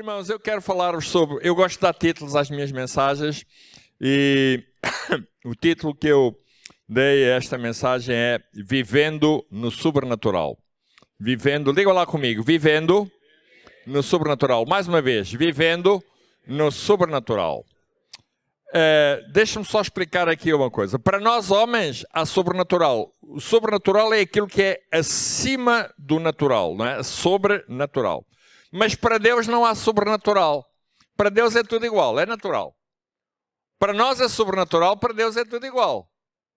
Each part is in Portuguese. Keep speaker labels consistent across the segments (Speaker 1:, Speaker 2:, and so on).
Speaker 1: irmãos, eu quero falar-vos sobre... Eu gosto de dar títulos às minhas mensagens e o título que eu dei a esta mensagem é Vivendo no Sobrenatural. Vivendo, diga lá comigo, vivendo no sobrenatural. Mais uma vez, vivendo no sobrenatural. Deixa-me só explicar aqui uma coisa. Para nós homens, há sobrenatural. O sobrenatural é aquilo que é acima do natural, não é? Sobrenatural. Mas para Deus não há sobrenatural. Para Deus é tudo igual, é natural. Para nós é sobrenatural, para Deus é tudo igual.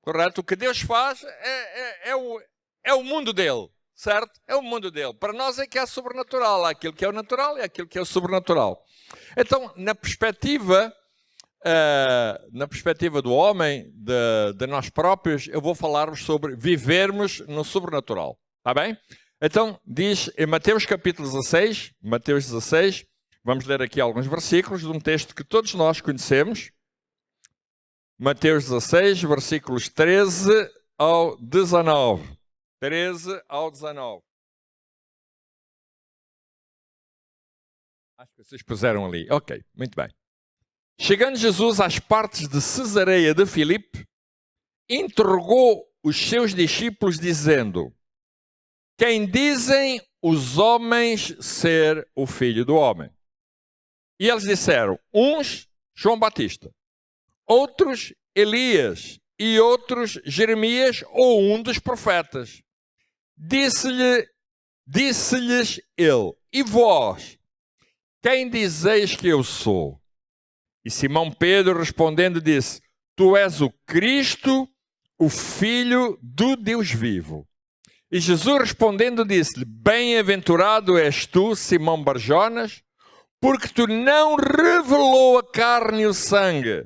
Speaker 1: Correto? O que Deus faz é o mundo dele, certo? É o mundo dele. Para nós é que há sobrenatural. Há aquilo que é o natural e aquilo que é o sobrenatural. Então, na perspectiva do homem, de nós próprios, eu vou falar-vos sobre vivermos no sobrenatural. Está bem? Então, diz em Mateus capítulo 16, Mateus 16, vamos ler aqui alguns versículos de um texto que todos nós conhecemos. Mateus 16, versículos 13 ao 19. 13 ao 19. Acho que vocês puseram ali. Ok, muito bem. Chegando Jesus às partes de Cesareia de Filipe, interrogou os seus discípulos dizendo: quem dizem os homens ser o Filho do Homem? E eles disseram, uns João Batista, outros Elias e outros Jeremias ou um dos profetas. Disse-lhes ele, e vós, quem dizeis que eu sou? E Simão Pedro respondendo disse, tu és o Cristo, o Filho do Deus vivo. E Jesus respondendo disse-lhe, bem-aventurado és tu, Simão Barjonas, porque tu não revelou a carne e o sangue,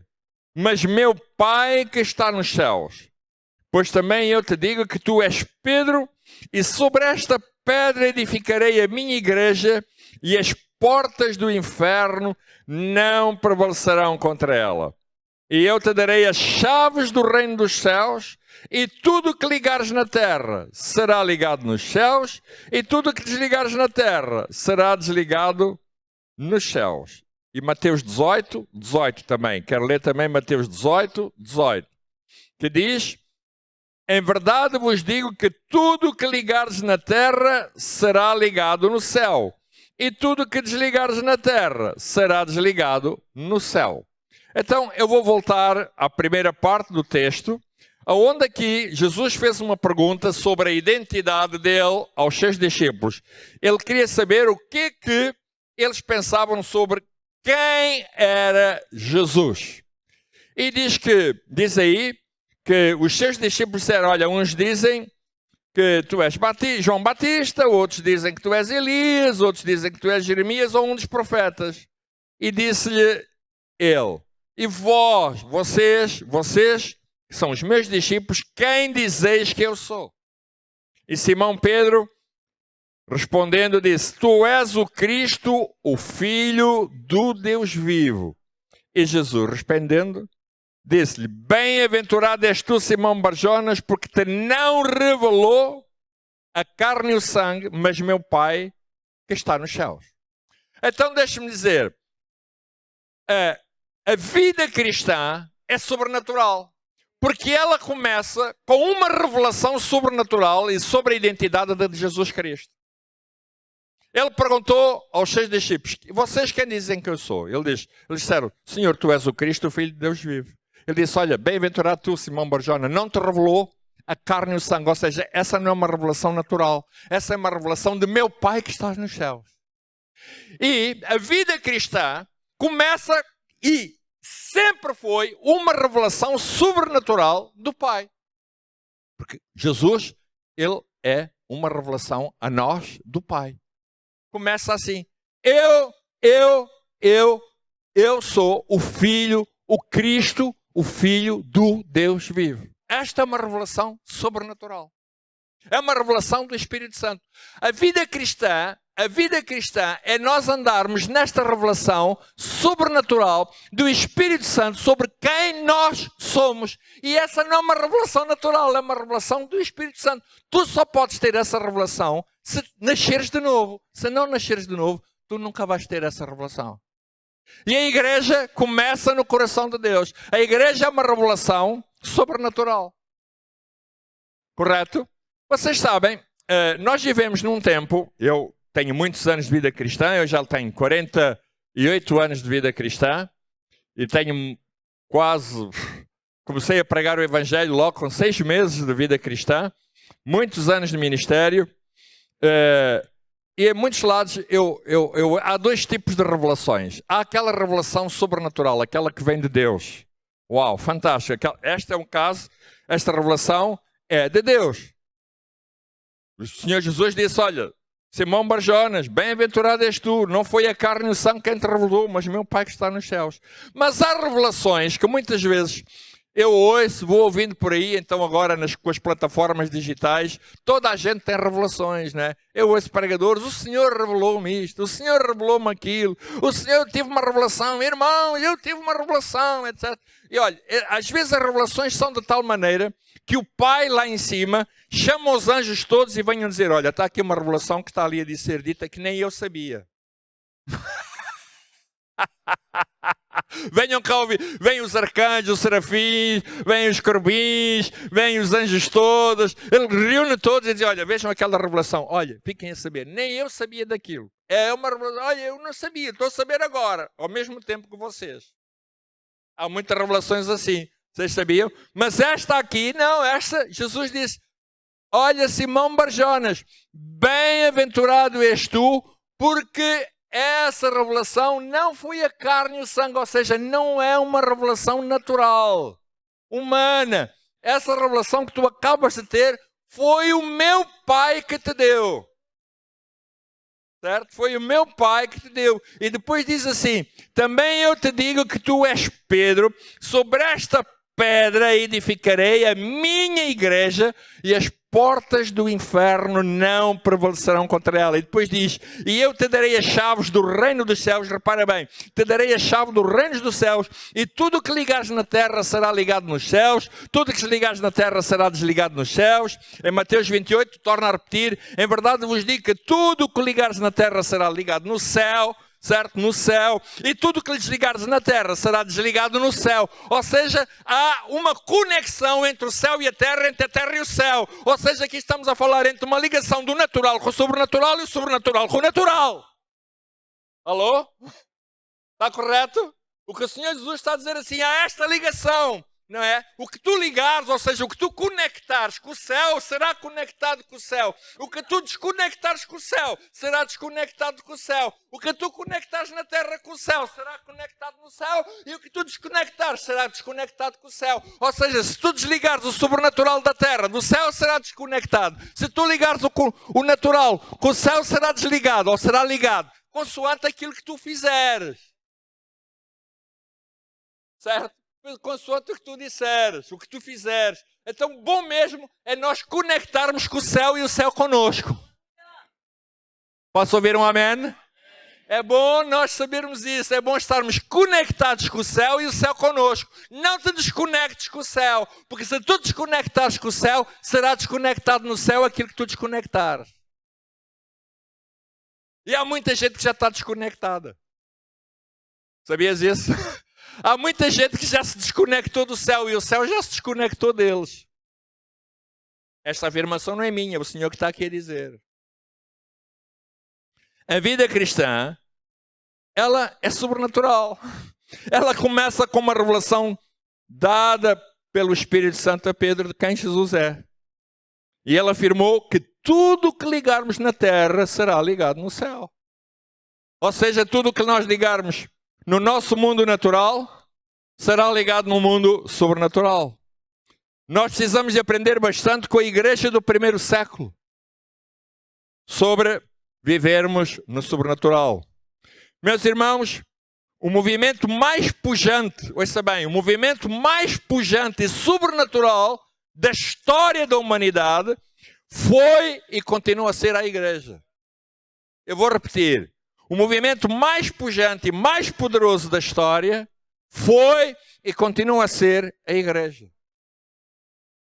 Speaker 1: mas meu Pai que está nos céus. Pois também eu te digo que tu és Pedro, e sobre esta pedra edificarei a minha igreja, e as portas do inferno não prevalecerão contra ela. E eu te darei as chaves do reino dos céus, e tudo que ligares na terra será ligado nos céus, e tudo que desligares na terra será desligado nos céus. E Mateus 18, 18 também. Quero ler também Mateus 18, 18. Que diz, em verdade vos digo que tudo que ligares na terra será ligado no céu, e tudo que desligares na terra será desligado no céu. Então, eu vou voltar à primeira parte do texto, onde aqui Jesus fez uma pergunta sobre a identidade dele aos seus discípulos. Ele queria saber o que eles pensavam sobre quem era Jesus. E diz aí que os seus discípulos disseram, olha, uns dizem que tu és João Batista, outros dizem que tu és Elias, outros dizem que tu és Jeremias ou um dos profetas. E disse-lhe ele, e vocês que são os meus discípulos, quem dizeis que eu sou? E Simão Pedro, respondendo, disse, tu és o Cristo, o Filho do Deus vivo. E Jesus, respondendo, disse-lhe, bem-aventurado és tu, Simão Barjonas, porque te não revelou a carne e o sangue, mas meu Pai que está nos céus. Então, deixe-me dizer, a vida cristã é sobrenatural, porque ela começa com uma revelação sobrenatural e sobre a identidade de Jesus Cristo. Ele perguntou aos seus discípulos, vocês quem dizem que eu sou? Eles disseram, Senhor, tu és o Cristo, o Filho de Deus vivo. Ele disse, olha, bem-aventurado tu, Simão Barjona, não te revelou a carne e o sangue. Ou seja, essa não é uma revelação natural. Essa é uma revelação de meu Pai que está nos céus. E a vida cristã começa e sempre foi uma revelação sobrenatural do Pai. Porque Jesus, ele é uma revelação a nós do Pai. Começa assim, eu sou o Filho, o Cristo, o Filho do Deus vivo. Esta é uma revelação sobrenatural. É uma revelação do Espírito Santo. A vida cristã é nós andarmos nesta revelação sobrenatural do Espírito Santo sobre quem nós somos. E essa não é uma revelação natural, é uma revelação do Espírito Santo. Tu só podes ter essa revelação se nasceres de novo. Se não nasceres de novo, tu nunca vais ter essa revelação. E a igreja começa no coração de Deus. A igreja é uma revelação sobrenatural. Correto? Vocês sabem, nós vivemos num tempo, eu tenho muitos anos de vida cristã, eu já tenho 48 anos de vida cristã, e tenho comecei a pregar o Evangelho logo com 6 meses de vida cristã, muitos anos de ministério, e em muitos lados há 2 tipos de revelações. Há aquela revelação sobrenatural, aquela que vem de Deus. Uau, fantástico. Este é um caso, esta revelação é de Deus. O Senhor Jesus disse, olha, Simão Barjonas, bem-aventurado és tu, não foi a carne e o sangue quem te revelou, mas meu Pai que está nos céus. Mas há revelações que muitas vezes eu ouço, vou ouvindo por aí, então agora com as plataformas digitais, toda a gente tem revelações, né? Eu ouço pregadores, o Senhor revelou-me isto, o Senhor revelou-me aquilo, o Senhor tive uma revelação, irmão, eu tive uma revelação, etc. E olha, às vezes as revelações são de tal maneira que o Pai lá em cima chama os anjos todos e venham dizer, olha, está aqui uma revelação que está ali a ser dita que nem eu sabia. Venham cá ouvir, vêm os arcanjos, os serafins, vêm os querubins, vêm os anjos todos, ele reúne todos e diz, olha, vejam aquela revelação, olha, fiquem a saber, nem eu sabia daquilo, é uma revelação, olha, eu não sabia, estou a saber agora, ao mesmo tempo que vocês. Há muitas revelações assim, vocês sabiam? Mas esta aqui, não, esta, Jesus disse, olha Simão Barjonas, bem-aventurado és tu, porque essa revelação não foi a carne e o sangue, ou seja, não é uma revelação natural, humana. Essa revelação que tu acabas de ter foi o meu Pai que te deu. Certo? Foi o meu Pai que te deu. E depois diz assim, também eu te digo que tu és Pedro, sobre esta pedra edificarei a minha igreja e as portas do inferno não prevalecerão contra ela. E depois diz, e eu te darei as chaves do reino dos céus, repara bem, te darei a chave dos reinos dos céus, e tudo o que ligares na terra será ligado nos céus, tudo o que desligares na terra será desligado nos céus. Em Mateus 28, torna a repetir, em verdade vos digo que tudo o que ligares na terra será ligado no céu, certo? No céu. E tudo que lhe desligares na terra será desligado no céu. Ou seja, há uma conexão entre o céu e a terra, entre a terra e o céu. Ou seja, aqui estamos a falar entre uma ligação do natural com o sobrenatural e o sobrenatural com o natural. Alô? Está correto? O que o Senhor Jesus está a dizer assim, há esta ligação. Não é? O que tu ligares, ou seja, o que tu conectares com o céu, será conectado com o céu. O que tu desconectares com o céu, será desconectado com o céu. O que tu conectares na terra com o céu, será conectado no céu. E o que tu desconectares, será desconectado com o céu. Ou seja, se tu desligares o sobrenatural da terra, do céu será desconectado. Se tu ligares o natural com o céu, será desligado, ou será ligado, consoante aquilo que tu fizeres. Certo? Consoante o que tu disseres, o que tu fizeres. Então, bom mesmo é nós conectarmos com o céu e o céu conosco. Posso ouvir um amém? É bom nós sabermos isso, é bom estarmos conectados com o céu e o céu conosco. Não te desconectes com o céu, porque se tu desconectares com o céu, será desconectado no céu aquilo que tu desconectares. E há muita gente que já está desconectada. Sabias isso? Há muita gente que já se desconectou do céu e o céu já se desconectou deles. Esta afirmação não é minha, é o Senhor que está aqui a dizer. A vida cristã, ela é sobrenatural. Ela começa com uma revelação dada pelo Espírito Santo a Pedro de quem Jesus é. E ela afirmou que tudo que ligarmos na terra será ligado no céu. Ou seja, tudo que nós ligarmos no nosso mundo natural, será ligado no mundo sobrenatural. Nós precisamos de aprender bastante com a igreja do primeiro século sobre vivermos no sobrenatural. Meus irmãos, o movimento mais pujante, ouça bem, o movimento mais pujante e sobrenatural da história da humanidade foi e continua a ser a igreja. Eu vou repetir. O movimento mais pujante e mais poderoso da história foi e continua a ser a igreja.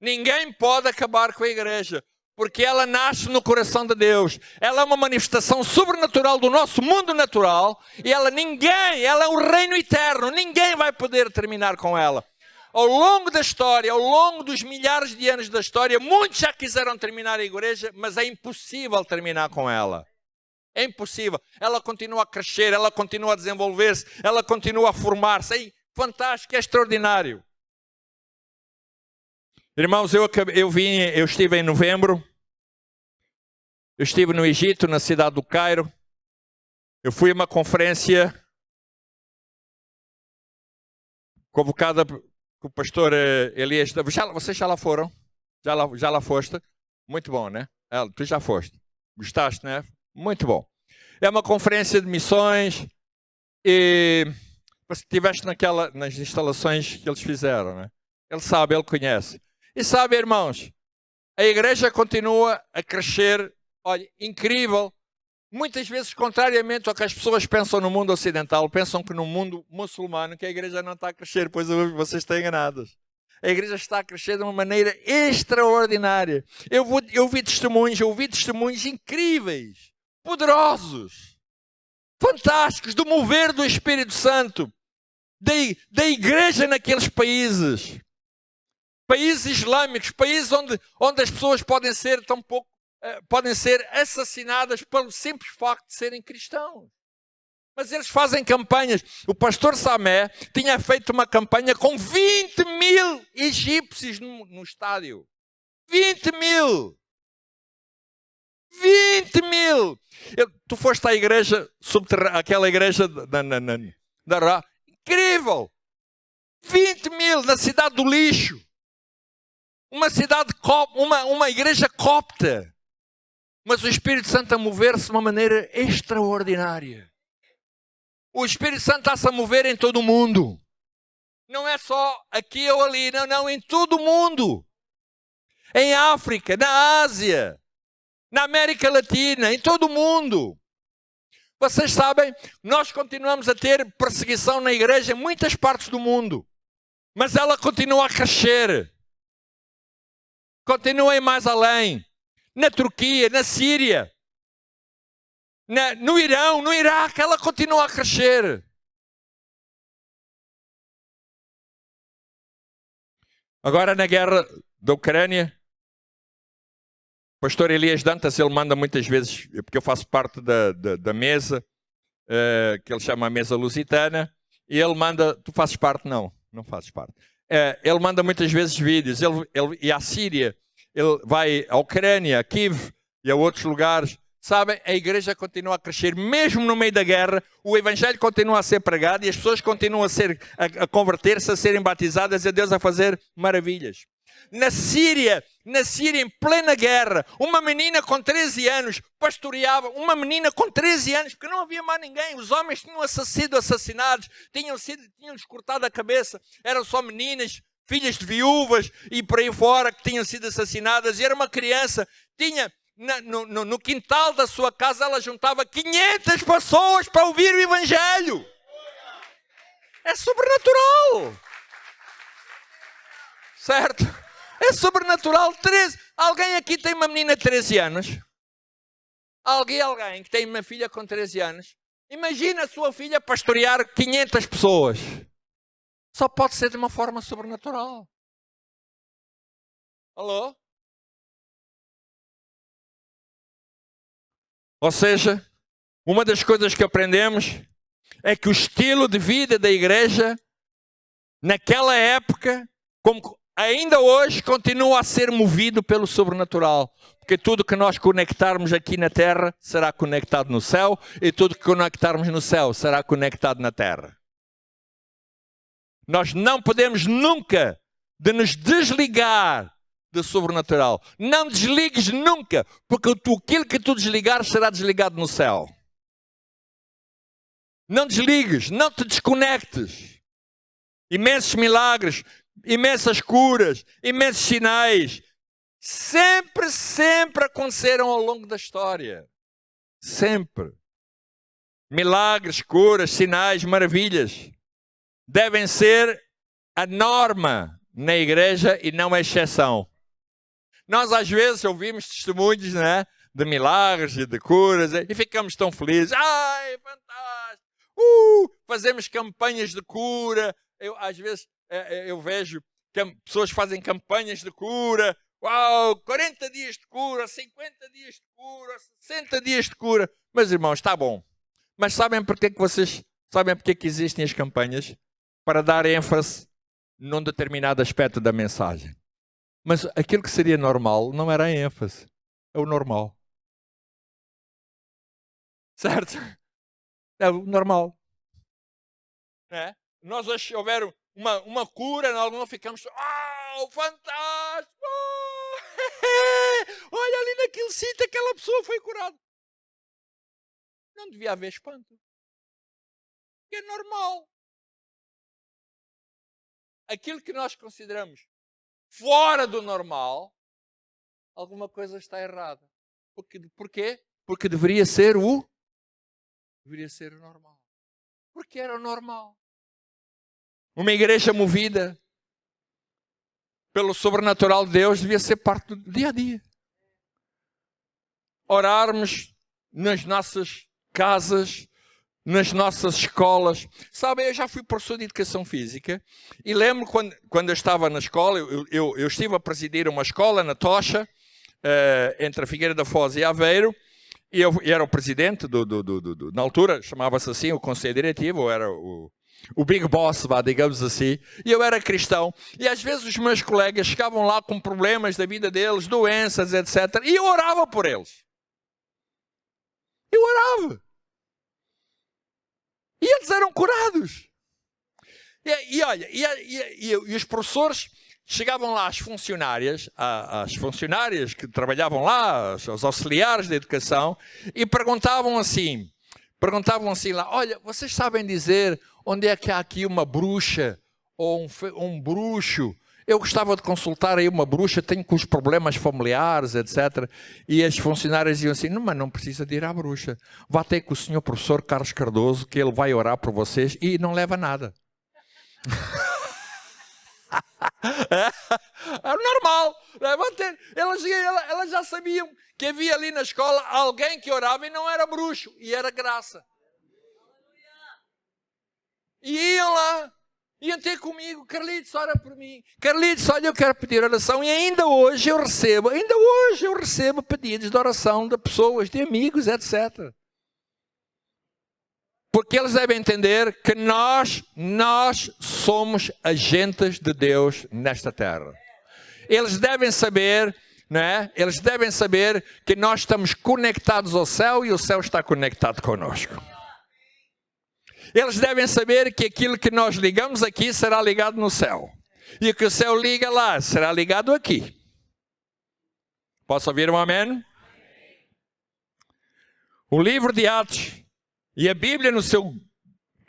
Speaker 1: Ninguém pode acabar com a igreja. Porque ela nasce no coração de Deus. Ela é uma manifestação sobrenatural do nosso mundo natural. E ela é um reino eterno. Ninguém vai poder terminar com ela. Ao longo da história, ao longo dos milhares de anos da história, muitos já quiseram terminar a igreja, mas é impossível terminar com ela. É impossível. Ela continua a crescer, ela continua a desenvolver-se, ela continua a formar-se. É fantástico, é extraordinário. Irmãos, eu estive em novembro. Eu estive no Egito, na cidade do Cairo. Eu fui a uma conferência convocada com o pastor Elias. Vocês já lá foram? Já lá foste? Muito bom, né? Tu já foste. Gostaste, né? Muito bom. É uma conferência de missões e você estiveste nas instalações que eles fizeram, né? Ele sabe, ele conhece. E sabe, irmãos, a igreja continua a crescer. Olha, incrível. Muitas vezes, contrariamente ao que as pessoas pensam no mundo ocidental, pensam que no mundo muçulmano que a igreja não está a crescer, pois vocês estão enganados. A igreja está a crescer de uma maneira extraordinária. Eu ouvi testemunhos incríveis, poderosos, fantásticos, do mover do Espírito Santo, da igreja naqueles países islâmicos, países onde as pessoas podem ser assassinadas pelo simples facto de serem cristãos. Mas eles fazem campanhas. O pastor Samé tinha feito uma campanha com 20 mil egípcios no estádio. 20 mil! 20 mil! Tu foste à igreja subterrânea, aquela igreja da Ra. Incrível! 20 mil na cidade do lixo. Uma igreja copta. Mas o Espírito Santo a mover-se de uma maneira extraordinária. O Espírito Santo está-se a mover em todo o mundo. Não é só aqui ou ali, não, em todo o mundo. Em África, na Ásia, na América Latina, em todo o mundo. Vocês sabem, nós continuamos a ter perseguição na igreja em muitas partes do mundo. Mas ela continua a crescer. Continua a ir mais além. Na Turquia, na Síria, no Irão, no Iraque, ela continua a crescer. Agora na guerra da Ucrânia, o pastor Elias Dantas, ele manda muitas vezes, porque eu faço parte da mesa, que ele chama a mesa lusitana, e ele manda, tu fazes parte? Não fazes parte. Ele manda muitas vezes vídeos, e à Síria, ele vai à Ucrânia, a Kiev e a outros lugares. Sabem, a igreja continua a crescer, mesmo no meio da guerra, o evangelho continua a ser pregado e as pessoas continuam a converter-se, a serem batizadas e a Deus a fazer maravilhas. Na Síria, em plena guerra, uma menina com 13 anos pastoreava, porque não havia mais ninguém, os homens tinham sido assassinados, tinham-lhes cortado a cabeça, eram só meninas, filhas de viúvas e por aí fora que tinham sido assassinadas, e era uma criança, no quintal da sua casa, ela juntava 500 pessoas para ouvir o evangelho. É sobrenatural. Certo? É sobrenatural. Alguém aqui tem uma menina de 13 anos? Alguém que tem uma filha com 13 anos? Imagina a sua filha pastorear 500 pessoas. Só pode ser de uma forma sobrenatural. Alô? Ou seja, uma das coisas que aprendemos é que o estilo de vida da igreja, naquela época, como ainda hoje, continua a ser movido pelo sobrenatural. Porque tudo que nós conectarmos aqui na terra será conectado no céu, e tudo que conectarmos no céu será conectado na terra. Nós não podemos nunca nos desligar do sobrenatural. Não desligues nunca, porque aquilo que tu desligares será desligado no céu. Não desligues, não te desconectes. Imensos milagres, imensas curas, imensos sinais, sempre aconteceram ao longo da história. Sempre. Milagres, curas, sinais, maravilhas devem ser a norma na igreja e não a exceção. Nós às vezes ouvimos testemunhos, né, de milagres e de curas e ficamos tão felizes. Ai, fantástico! Fazemos campanhas de cura. Às vezes eu vejo que pessoas fazem campanhas de cura. Uau, 40 dias de cura, 50 dias de cura, 60 dias de cura. Meus irmãos, está bom. Mas sabem porque que existem as campanhas? Para dar ênfase num determinado aspecto da mensagem. Mas aquilo que seria normal não era a ênfase. É o normal. Certo? É o normal. É? Nós hoje, se houver uma cura, nós não ficamos... fantástico! Olha ali naquele sítio, aquela pessoa foi curada. Não devia haver espanto. É normal. Aquilo que nós consideramos fora do normal, alguma coisa está errada. Porquê? Porque deveria ser o normal. Porque era o normal. Uma igreja movida pelo sobrenatural de Deus devia ser parte do dia a dia. Orarmos nas nossas casas, nas nossas escolas. Sabem, eu já fui professor de educação física e lembro quando eu estava na escola, eu estive a presidir uma escola na Tocha, entre a Figueira da Foz e Aveiro, e eu era o presidente, na altura chamava-se assim, o conselho diretivo, eu era o big boss, digamos assim, e eu era cristão, e às vezes os meus colegas chegavam lá com problemas da vida deles, doenças, etc., e eu orava por eles. Eu orava. E eles eram curados. E os professores chegavam lá, as funcionárias que trabalhavam lá, os auxiliares da educação, e perguntavam assim lá, olha, vocês sabem dizer onde é que há aqui uma bruxa ou um bruxo? Eu gostava de consultar aí uma bruxa, tenho com os problemas familiares, etc. E as funcionárias diziam assim, mas não precisa de ir à bruxa. Vá ter com o senhor professor Carlos Cardoso, que ele vai orar por vocês e não leva nada. É normal. Elas já sabiam que havia ali na escola alguém que orava e não era bruxo, e era graça. E iam lá, iam ter comigo, Carlitos, ora por mim. Carlitos, olha, eu quero pedir oração. E ainda hoje eu recebo pedidos de oração de pessoas, de amigos, etc. Porque eles devem entender que nós somos agentes de Deus nesta terra. Eles devem saber, né? Eles devem saber que nós estamos conectados ao céu e o céu está conectado conosco. Eles devem saber que aquilo que nós ligamos aqui será ligado no céu. E o que o céu liga lá será ligado aqui. Posso ouvir um amém? O livro de Atos e a Bíblia no seu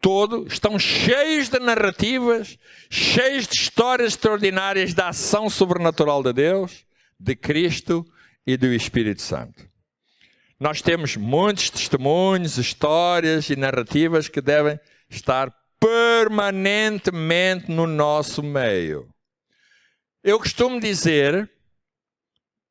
Speaker 1: todo estão cheios de narrativas, cheios de histórias extraordinárias da ação sobrenatural de Deus, de Cristo e do Espírito Santo. Nós temos muitos testemunhos, histórias e narrativas que devem estar permanentemente no nosso meio. Eu costumo dizer,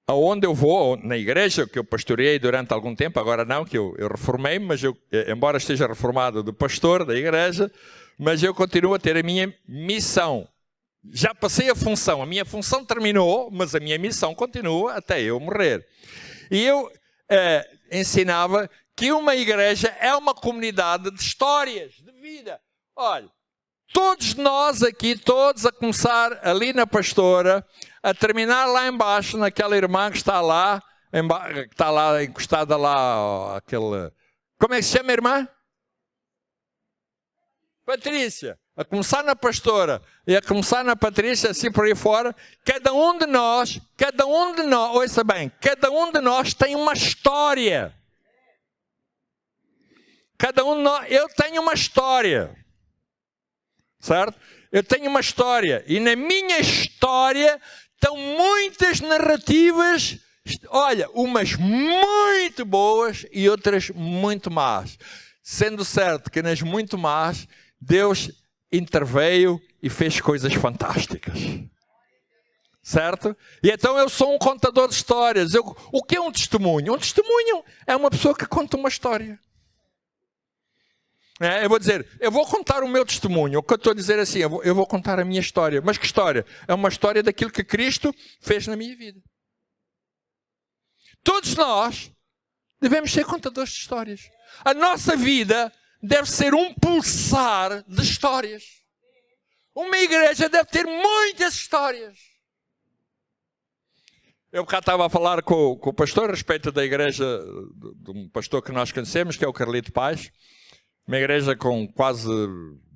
Speaker 1: aonde eu vou, na igreja que eu pastoreei durante algum tempo, agora não, que eu reformei-me, mas embora esteja reformado do pastor da igreja, mas eu continuo a ter a minha missão. Já passei a minha função terminou, mas a minha missão continua até eu morrer. E eu ensinava que uma igreja é uma comunidade de histórias, de vida. Olha, todos nós aqui, todos a começar ali na pastora, a terminar lá embaixo, naquela irmã que está lá encostada lá, aquele... Como é que se chama a irmã? Patrícia. A começar na pastora e a começar na Patrícia, assim por aí fora, cada um de nós, ouça bem, cada um de nós tem uma história. Cada um de nós, eu tenho uma história. Certo? Eu tenho uma história. E na minha história estão muitas narrativas, olha, umas muito boas e outras muito más. Sendo certo que nas muito más, Deus interveio e fez coisas fantásticas. Certo? E então eu sou um contador de histórias. O que é um testemunho? Um testemunho é uma pessoa que conta uma história. Eu vou dizer, eu vou contar o meu testemunho. O que eu estou a dizer é assim, eu vou contar a minha história. Mas que história? É uma história daquilo que Cristo fez na minha vida. Todos nós devemos ser contadores de histórias. A nossa vida deve ser um pulsar de histórias. Uma igreja deve ter muitas histórias. Eu cá estava a falar com o pastor a respeito da igreja de um pastor que nós conhecemos, que é o Carlito Paz. Uma igreja com quase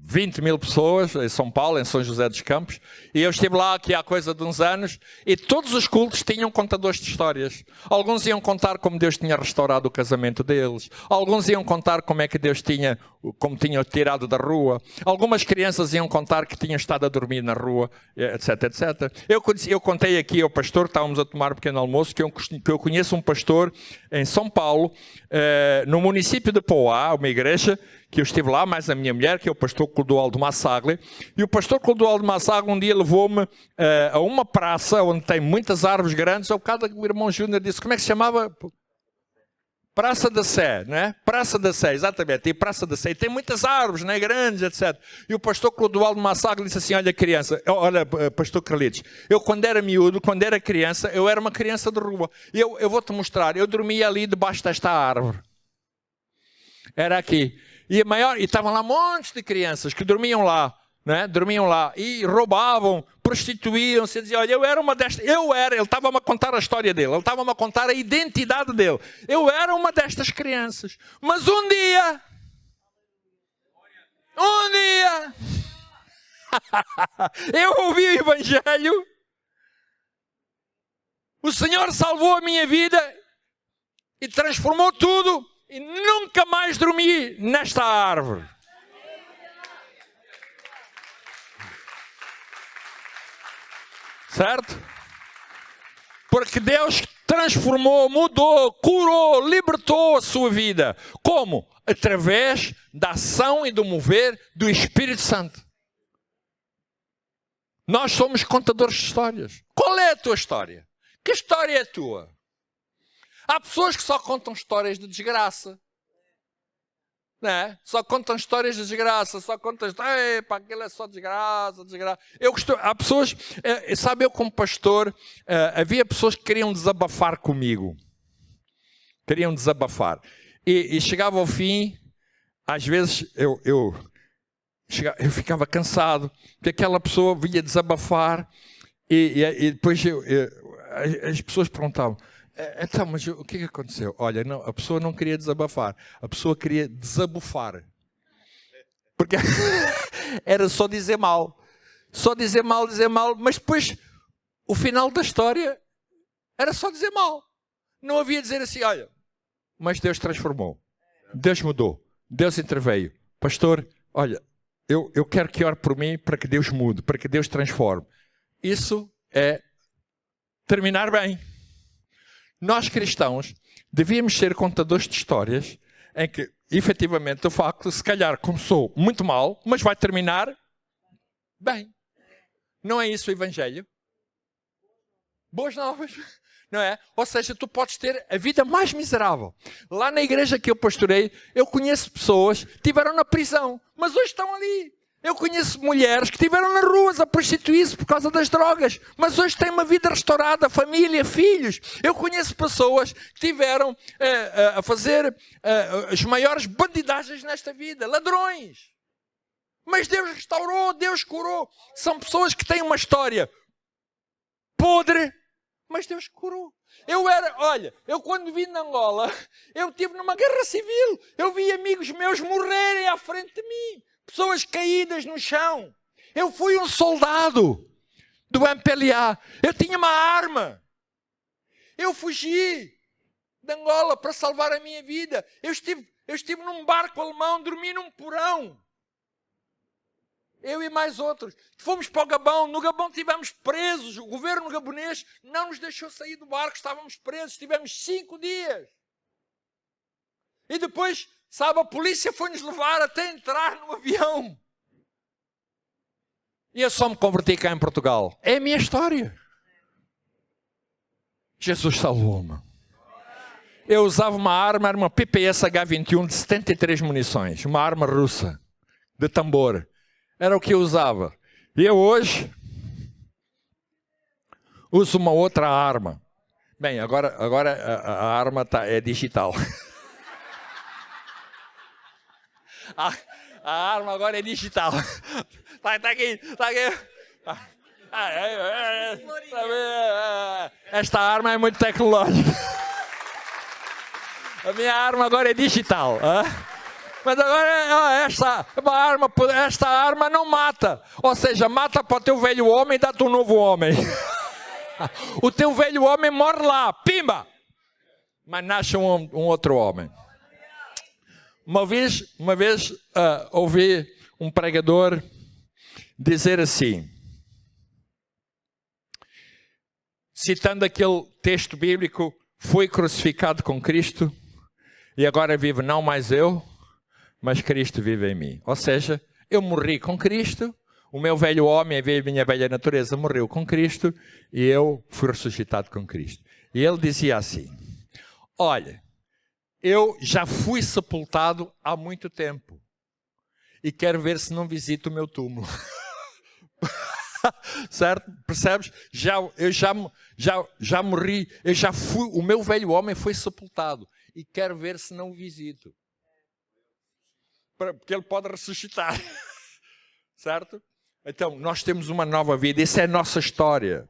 Speaker 1: 20 mil pessoas em São Paulo, em São José dos Campos. E eu estive lá aqui há coisa de uns anos e todos os cultos tinham contadores de histórias. Alguns iam contar como Deus tinha restaurado o casamento deles. Alguns iam contar como é que Deus tinha tirado da rua. Algumas crianças iam contar que tinham estado a dormir na rua, etc, etc. Eu contei aqui ao pastor, estávamos a tomar um pequeno almoço, que eu conheço um pastor em São Paulo, no município de Poá, uma igreja, que eu estive lá, mais a minha mulher, que é o pastor Clodoaldo Massaglia. E o pastor Clodoaldo Massaglia um dia levou-me a uma praça onde tem muitas árvores grandes. Ao bocado o irmão Júnior disse, como é que se chamava? Praça da Sé, não é? Praça da Sé, exatamente. E Praça da Sé. E tem muitas árvores, não é? Grandes, etc. E o pastor Clodoaldo Massaglia disse assim, olha criança, olha pastor Carlitos, eu quando era miúdo, quando era criança, eu era uma criança de rua. E eu vou-te mostrar, eu dormia ali debaixo desta árvore. Era aqui. E estavam lá montes de crianças que dormiam lá, né? Dormiam lá e roubavam, prostituíam-se, diziam, olha, eu era uma destas, ele estava-me a contar a história dele, ele estava-me a contar a identidade dele. Eu era uma destas crianças. Mas um dia, eu ouvi o Evangelho, o Senhor salvou a minha vida e transformou tudo. E nunca mais dormi nesta árvore. Certo? Porque Deus transformou, mudou, curou, libertou a sua vida. Como? Através da ação e do mover do Espírito Santo. Nós somos contadores de histórias. Qual é a tua história? Que história é a tua? Há pessoas que só contam histórias de desgraça. Não é? Só contam histórias de desgraça. Só contam histórias. Epá, aquilo é só desgraça, desgraça. Há pessoas... sabe, eu como pastor, havia pessoas que queriam desabafar comigo. Queriam desabafar. E chegava ao fim, às vezes eu ficava cansado, porque aquela pessoa vinha desabafar e depois as pessoas perguntavam, então, mas o que aconteceu? Olha, não, a pessoa não queria desabafar, a pessoa queria desabufar. Porque era só dizer mal. Só dizer mal, mas depois o final da história era só dizer mal. Não havia dizer assim, olha, mas Deus transformou, Deus mudou, Deus interveio. Pastor, olha, eu quero que ore por mim para que Deus mude, para que Deus transforme. Isso é terminar bem. Nós cristãos devíamos ser contadores de histórias em que, efetivamente, o facto, se calhar começou muito mal, mas vai terminar bem. Não é isso o Evangelho? Boas novas, não é? Ou seja, tu podes ter a vida mais miserável. Lá na igreja que eu pastorei, eu conheço pessoas que estiveram na prisão, mas hoje estão ali. Eu conheço mulheres que estiveram nas ruas a prostituir-se por causa das drogas, mas hoje têm uma vida restaurada, família, filhos. Eu conheço pessoas que estiveram a fazer as maiores bandidagens nesta vida, ladrões. Mas Deus restaurou, Deus curou. São pessoas que têm uma história podre, mas Deus curou. Eu quando vim na Angola, eu estive numa guerra civil. Eu vi amigos meus morrerem à frente de mim. Pessoas caídas no chão. Eu fui um soldado do MPLA. Eu tinha uma arma. Eu fugi de Angola para salvar a minha vida. Eu estive num barco alemão, dormi num porão. Eu e mais outros. Fomos para o Gabão. No Gabão estivemos presos. O governo gabonês não nos deixou sair do barco. Estávamos presos. Estivemos 5 dias. E depois, sabe, a polícia foi-nos levar até entrar no avião. E eu só me converti cá em Portugal. É a minha história. Jesus salvou-me. Eu usava uma arma, era uma PPS H21 de 73 munições, uma arma russa, de tambor. Era o que eu usava. E eu hoje uso uma outra arma. Bem, agora a arma é digital. A arma agora é digital. Tá aqui. Esta arma é muito tecnológica. A minha arma agora é digital. Mas agora esta arma não mata. Ou seja, mata para o teu velho homem e dá-te um novo homem. O teu velho homem morre lá, pimba! Mas nasce um outro homem. Uma vez ouvi um pregador dizer assim, citando aquele texto bíblico, fui crucificado com Cristo e agora vivo não mais eu, mas Cristo vive em mim. Ou seja, eu morri com Cristo, o meu velho homem, a minha velha natureza morreu com Cristo e eu fui ressuscitado com Cristo. E ele dizia assim, olha, eu já fui sepultado há muito tempo e quero ver se não visito o meu túmulo. Certo? Percebes? Eu já morri, o meu velho homem foi sepultado e quero ver se não o visito. Porque ele pode ressuscitar. Certo? Então, nós temos uma nova vida, isso é a nossa história.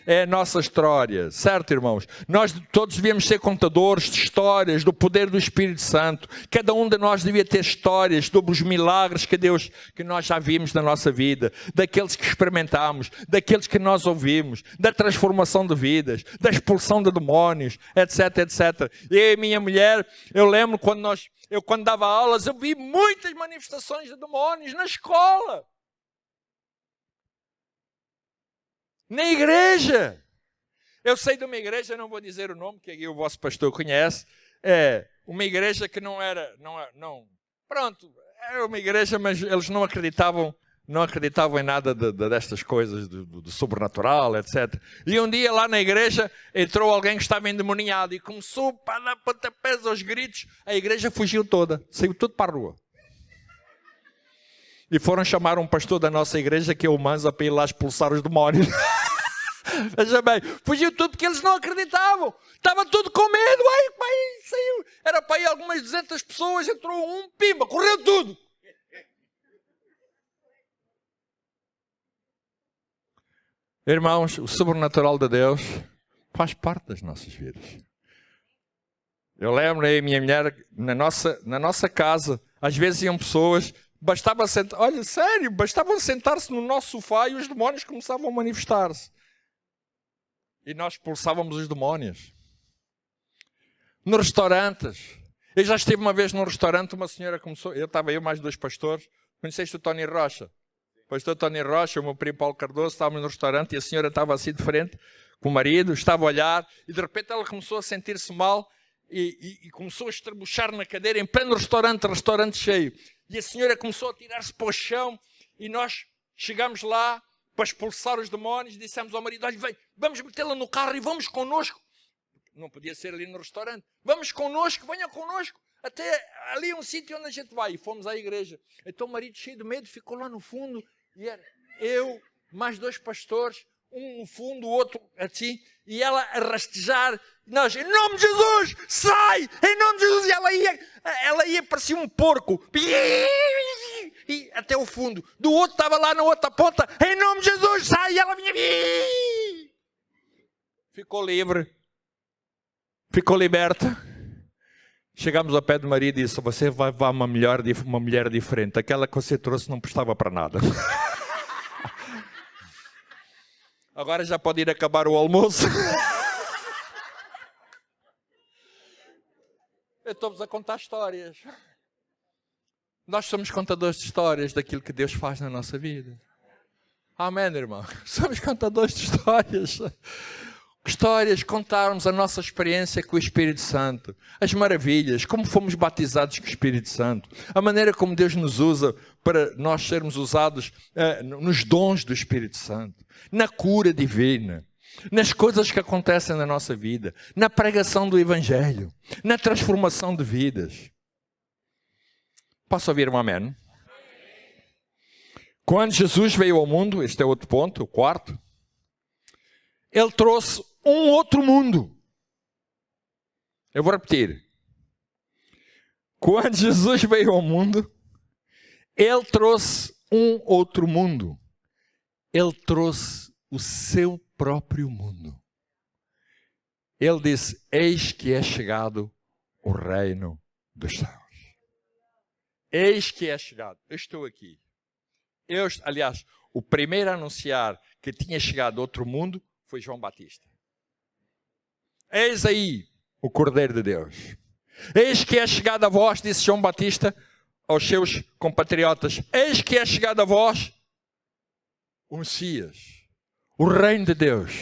Speaker 1: É a nossa história, certo, irmãos? Nós todos devíamos ser contadores de histórias do poder do Espírito Santo. Cada um de nós devia ter histórias sobre os milagres que nós já vimos na nossa vida, daqueles que experimentamos, daqueles que nós ouvimos, da transformação de vidas, da expulsão de demónios, etc, etc. Eu e minha mulher, eu lembro quando dava aulas, eu vi muitas manifestações de demónios na escola. Na igreja. Eu sei de uma igreja, não vou dizer o nome, que aqui o vosso pastor conhece. É uma igreja que não. Pronto, era uma igreja, mas eles não acreditavam em nada destas coisas, do sobrenatural, etc. E um dia lá na igreja entrou alguém que estava endemoniado e começou a dar pontapés aos gritos. A igreja fugiu toda, saiu tudo para a rua. E foram chamar um pastor da nossa igreja, que é o Manza, para ir lá expulsar os demónios. Veja bem, fugiu tudo porque eles não acreditavam. Estava tudo com medo. Ai, pai, saiu. Era para ir algumas 200 pessoas, entrou um, pimba, correu tudo. Irmãos, o sobrenatural de Deus faz parte das nossas vidas. Eu lembro aí, minha mulher, na nossa casa, às vezes iam pessoas... Bastava bastavam sentar-se no nosso sofá e os demónios começavam a manifestar-se. E nós expulsávamos os demónios. Nos restaurantes. Eu já estive uma vez num restaurante, uma senhora começou... Estava eu mais 2 pastores. Conheceste o Tony Rocha? O pastor Tony Rocha, o meu primo Paulo Cardoso, estávamos no restaurante e a senhora estava assim de frente com o marido, estava a olhar e de repente ela começou a sentir-se mal e começou a estrebuchar na cadeira em pleno restaurante cheio. E a senhora começou a tirar-se para o chão e nós chegámos lá para expulsar os demónios e dissemos ao marido, olha, vem, vamos metê-la no carro e vamos connosco. Não podia ser ali no restaurante. Vamos connosco, venha connosco. Até ali um sítio onde a gente vai. E fomos à igreja. Então o marido, cheio de medo, ficou lá no fundo. E era eu, mais 2 pastores, um no fundo, o outro assim. E ela a rastejar. Nós, em nome de Jesus, sai! Em nome de Jesus! E ela ia parecia um porco. E até o fundo. Do outro estava lá na outra ponta. Em nome de Jesus, sai! E ela vinha. Ficou livre. Ficou liberta. Chegamos ao pé do marido e disse, você vai levar uma mulher diferente. Aquela que você trouxe não prestava para nada. Agora já pode ir acabar o almoço. Eu estou-vos a contar histórias. Nós somos contadores de histórias daquilo que Deus faz na nossa vida. Amém, irmão? Somos contadores de histórias. Histórias, contarmos a nossa experiência com o Espírito Santo, as maravilhas, como fomos batizados com o Espírito Santo, a maneira como Deus nos usa para nós sermos usados nos dons do Espírito Santo, na cura divina. nas coisas que acontecem na nossa vida, na pregação do Evangelho, na transformação de vidas. Posso ouvir um amém? Quando Jesus veio ao mundo, este é outro ponto, o quarto, ele trouxe um outro mundo. Eu vou repetir. Quando Jesus veio ao mundo, ele trouxe um outro mundo. Ele trouxe o seu próprio mundo. Ele disse: eis que é chegado o reino dos céus. Eis que é chegado. Eu estou aqui. Aliás, o primeiro a anunciar que tinha chegado outro mundo foi João Batista. Eis aí o Cordeiro de Deus. Eis que é chegado a vós, disse João Batista aos seus compatriotas. Eis que é chegado a vós o Messias, o reino de Deus.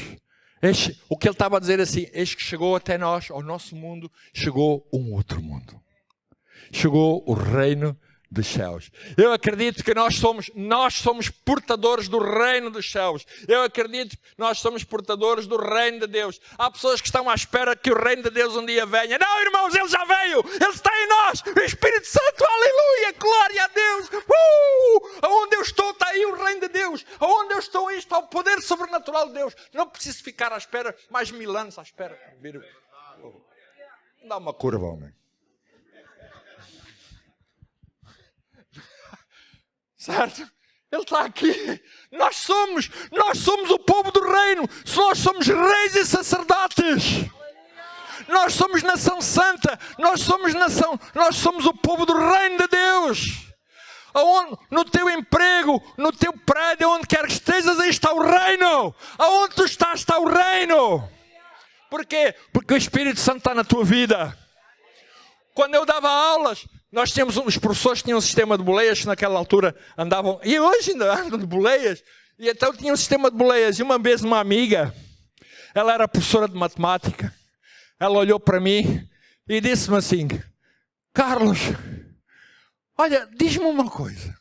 Speaker 1: O que ele estava a dizer assim, eis que chegou até nós, ao nosso mundo, chegou um outro mundo. Chegou o reino dos céus. Eu acredito que nós somos portadores do reino dos céus. Eu acredito que nós somos portadores do reino de Deus. Há pessoas que estão à espera que o reino de Deus um dia venha. Não, irmãos, ele já veio. Ele está em nós. O Espírito Santo, aleluia, glória a Deus. Aonde eu estou está aí o reino de Deus. Aonde eu estou aí está o poder sobrenatural de Deus. Não preciso ficar à espera mais 1000 anos à espera. Dá uma curva, homem. Certo? Ele está aqui. Nós somos o povo do reino. Nós somos reis e sacerdotes. Nós somos nação santa. Nós somos o povo do reino de Deus. Aonde, no teu emprego, no teu prédio, onde quer que estejas, aí está o reino. Aonde tu estás, está o reino. Por quê? Porque o Espírito Santo está na tua vida. Quando eu dava aulas, os professores tinham um sistema de boleias que naquela altura andavam, e hoje ainda andam de boleias, e então tinha um sistema de boleias. E uma vez uma amiga, ela era professora de matemática, ela olhou para mim e disse-me assim: Carlos, olha, diz-me uma coisa,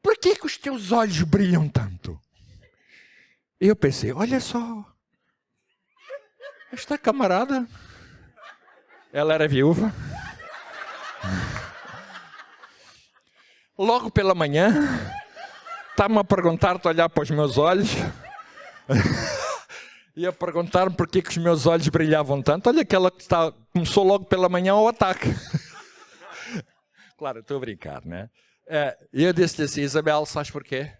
Speaker 1: por que os teus olhos brilham tanto? E eu pensei, olha só, esta camarada, ela era viúva. Logo pela manhã, está-me a perguntar-te, olhar para os meus olhos, e a perguntar-me por que os meus olhos brilhavam tanto. Olha que ela começou logo pela manhã ao ataque. Claro, estou a brincar, né? E eu disse-lhe assim: Isabel, sabes porquê?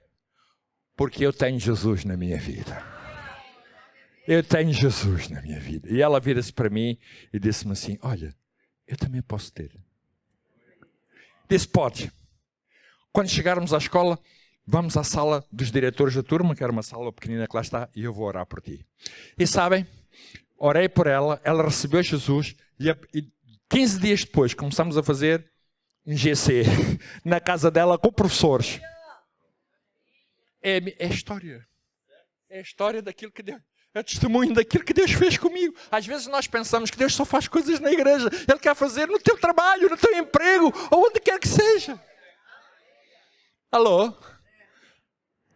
Speaker 1: Porque eu tenho Jesus na minha vida. Eu tenho Jesus na minha vida. E ela vira-se para mim e disse-me assim: olha, eu também posso ter. Disse: pode. Quando chegarmos à escola, vamos à sala dos diretores da turma, que era uma sala pequenina que lá está, e eu vou orar por ti. E sabem, orei por ela, ela recebeu Jesus, e 15 dias depois começamos a fazer um GC na casa dela com professores. É a história. É a história daquilo que Deus... É o testemunho daquilo que Deus fez comigo. Às vezes nós pensamos que Deus só faz coisas na igreja. Ele quer fazer no teu trabalho, no teu emprego, ou onde quer que seja. Alô?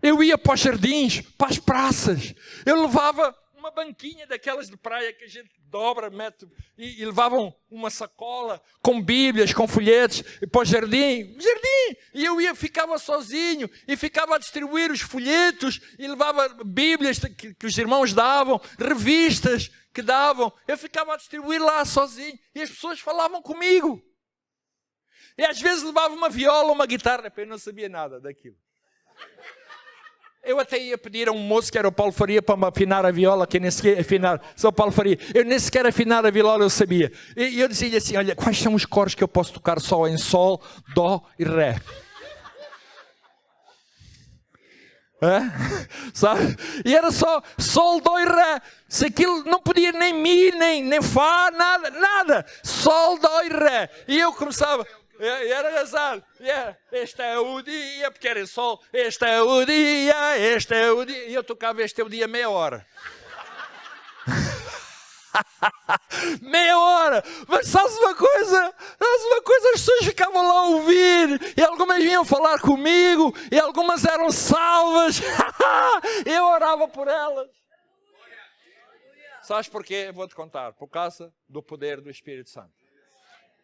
Speaker 1: Eu ia para os jardins, para as praças. Eu levava uma banquinha daquelas de praia que a gente dobra, mete, e levavam uma sacola com bíblias, com folhetos, e para o jardim. E eu ficava sozinho, e ficava a distribuir os folhetos, e levava bíblias que os irmãos davam, revistas que davam. Eu ficava a distribuir lá sozinho, e as pessoas falavam comigo. E às vezes levava uma viola, uma guitarra, eu não sabia nada daquilo. Eu até ia pedir a um moço que era o Paulo Faria para me afinar a viola, que eu nem sequer afinar, sou o Paulo Faria. Eu nem sequer afinar a viola, eu sabia. E eu dizia-lhe assim: olha, quais são os cores que eu posso tocar só em sol, dó e ré? Sabe? E era só sol, dó e ré. Se aquilo não podia nem mi, nem fá, nada. Sol, dó e ré. E eu começava... E era engraçado. Este é o dia, porque era sol. Este é o dia. E eu tocava este é o dia meia hora. Meia hora. Mas sabes uma coisa? As pessoas ficavam lá a ouvir. E algumas vinham falar comigo. E algumas eram salvas. Eu orava por elas. Sabes porquê? Vou-te contar. Por causa do poder do Espírito Santo.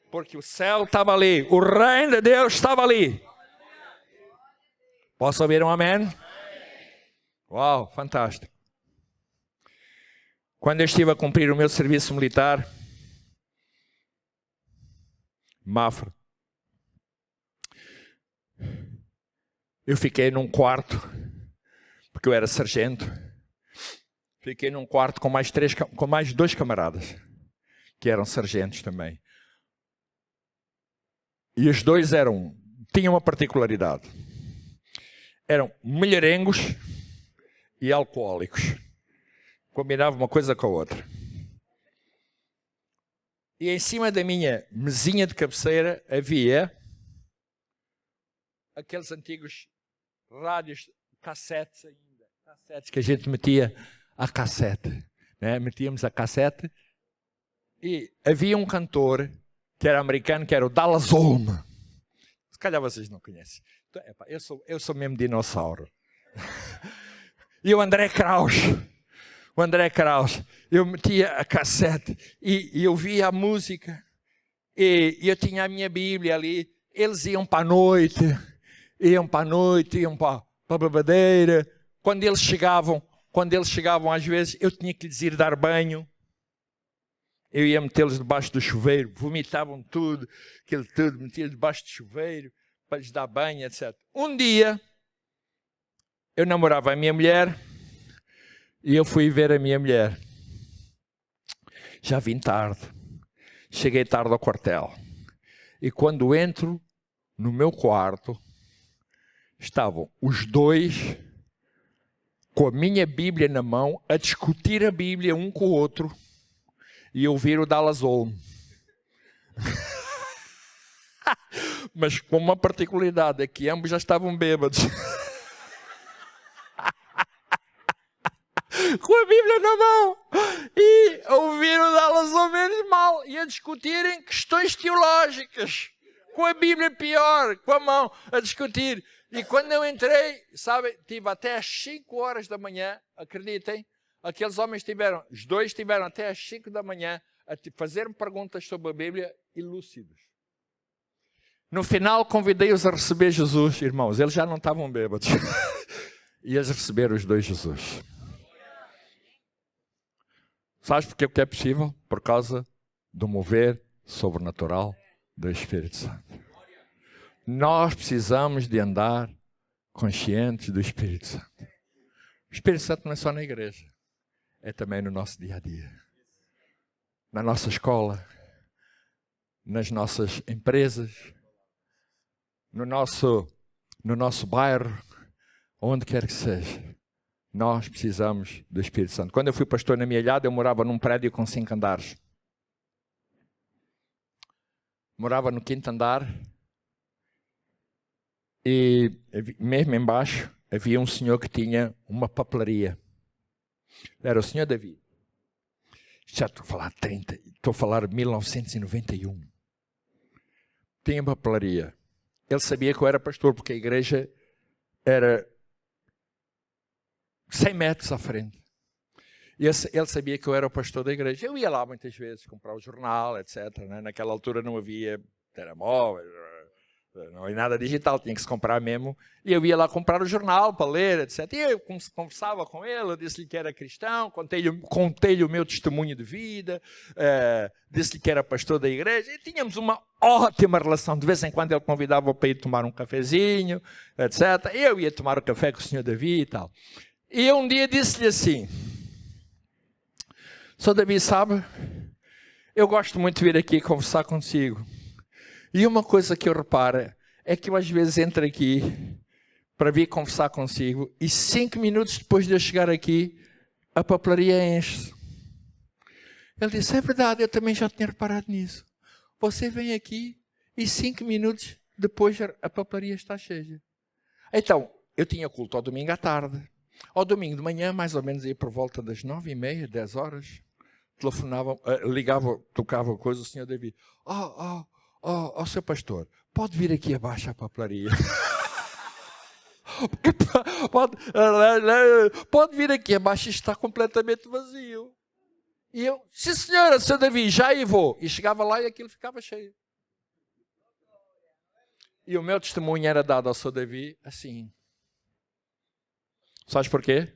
Speaker 1: Porque o céu estava ali. O reino de Deus estava ali. Posso ouvir um amém? Uau, fantástico. Quando eu estive a cumprir o meu serviço militar, Mafra, eu fiquei num quarto, porque eu era sargento, fiquei num quarto com mais 2 camaradas, que eram sargentos também. E os dois tinham uma particularidade. Eram mulherengos e alcoólicos. Combinavam uma coisa com a outra. E em cima da minha mesinha de cabeceira havia aqueles antigos rádios, cassetes ainda. Cassetes que a gente metia a cassete. Né? Metíamos a cassete. E havia um cantor que era americano, que era o Dallas Holm. Se calhar vocês não conhecem. Então, eu sou mesmo dinossauro. E o André Kraus. Eu metia a cassete e eu via a música. E eu tinha a minha Bíblia ali. Eles iam para a noite, iam para a bebedeira. Quando eles chegavam, às vezes, eu tinha que lhes ir dar banho. Eu ia metê-los debaixo do chuveiro, vomitavam tudo, metia-los debaixo do chuveiro, para lhes dar banho, etc. Um dia, eu namorava a minha mulher, e eu fui ver a minha mulher. Já vim tarde, cheguei tarde ao quartel. E quando entro no meu quarto, estavam os dois, com a minha Bíblia na mão, a discutir a Bíblia um com o outro, e ouvir o Dallas Holm. Mas com uma particularidade, é que ambos já estavam bêbados. Com a Bíblia na mão. E ouvir o Dallas Holm menos mal. E a discutirem questões teológicas. Com a Bíblia pior, com a mão, a discutir. E quando eu entrei, sabe, tive até às 5 horas da manhã, acreditem, aqueles homens os dois tiveram até às 5 da manhã a fazer-me perguntas sobre a Bíblia e lúcidos. No final, convidei-os a receber Jesus, irmãos. Eles já não estavam bêbados. E eles receberam os dois Jesus. Sabes porque é possível? Por causa do mover sobrenatural do Espírito Santo. Nós precisamos de andar conscientes do Espírito Santo. O Espírito Santo não é só na igreja. É também no nosso dia a dia. Na nossa escola. Nas nossas empresas. No nosso bairro. Onde quer que seja. Nós precisamos do Espírito Santo. Quando eu fui pastor na minha ilhada, eu morava num prédio com 5 andares. Morava no 5º andar. E mesmo embaixo havia um senhor que tinha uma papelaria. Era o senhor Davi. Já estou a falar de 1991. Tinha uma papelaria. Ele sabia que eu era pastor, porque a igreja era 100 metros à frente. E ele sabia que eu era o pastor da igreja. Eu ia lá muitas vezes comprar o jornal, etc. Né? Naquela altura não havia telemóvel, não havia nada digital, tinha que se comprar mesmo. E eu ia lá comprar o jornal para ler, etc. E eu conversava com ele, eu disse-lhe que era cristão, contei-lhe o meu testemunho de vida, disse-lhe que era pastor da igreja. E tínhamos uma ótima relação. De vez em quando ele convidava para ir tomar um cafezinho, etc. E eu ia tomar o café com o senhor Davi e tal. E eu um dia disse-lhe assim: Sr. Davi, sabe, eu gosto muito de vir aqui conversar consigo. E uma coisa que eu reparo é que eu às vezes entro aqui para vir conversar consigo e 5 minutos depois de eu chegar aqui, a papelaria enche-se. Ele disse: é verdade, eu também já tinha reparado nisso. Você vem aqui e 5 minutos depois a papelaria está cheia. Então, eu tinha culto ao domingo à tarde. Ao domingo de manhã, mais ou menos, ia por volta das 9h30, 10 horas, telefonava, ligava, tocava coisa, o senhor Davi: seu pastor, pode vir aqui abaixo à papelaria? pode vir aqui abaixo, está completamente vazio. E eu, sim senhora, seu Davi, já aí vou. E chegava lá e aquilo ficava cheio. E o meu testemunho era dado ao seu Davi assim. Sabes porquê?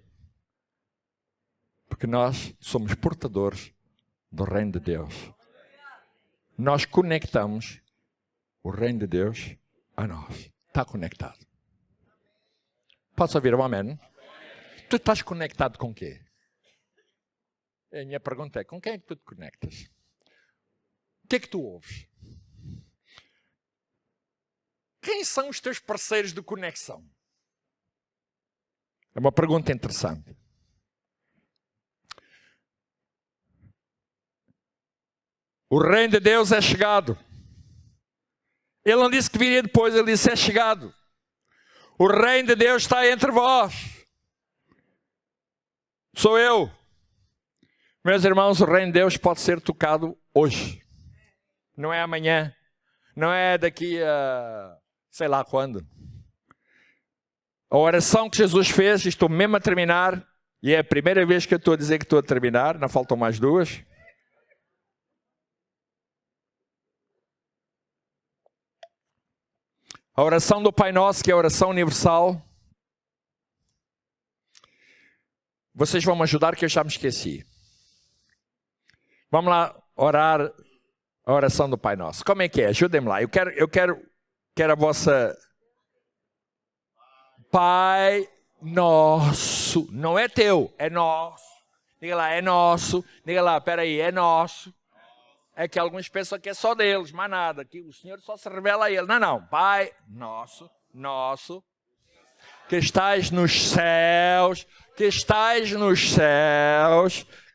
Speaker 1: Porque nós somos portadores do reino de Deus. Nós conectamos o reino de Deus a nós. Está conectado. Posso ouvir um amém? Tu estás conectado com quê? A minha pergunta é, com quem é que tu te conectas? O que é que tu ouves? Quem são os teus parceiros de conexão? É uma pergunta interessante. O reino de Deus é chegado. Ele não disse que viria depois, ele disse é chegado. O reino de Deus está entre vós. Sou eu. Meus irmãos, o reino de Deus pode ser tocado hoje. Não é amanhã. Não é daqui a sei lá quando. A oração que Jesus fez, estou mesmo a terminar, e é a primeira vez que eu estou a dizer que estou a terminar, não faltam mais duas. A oração do Pai Nosso, que é a oração universal. Vocês vão me ajudar que eu já me esqueci. Vamos lá orar a oração do Pai Nosso. Como é que é? Ajudem-me lá. Eu quero a vossa... Pai Nosso. Não é teu, é nosso. Diga lá, é nosso. Diga lá, espera aí, é nosso. É que alguns pensam que é só deles, mais nada. Que o Senhor só se revela a ele. Não, não. Pai Nosso, nosso, que estais nos céus,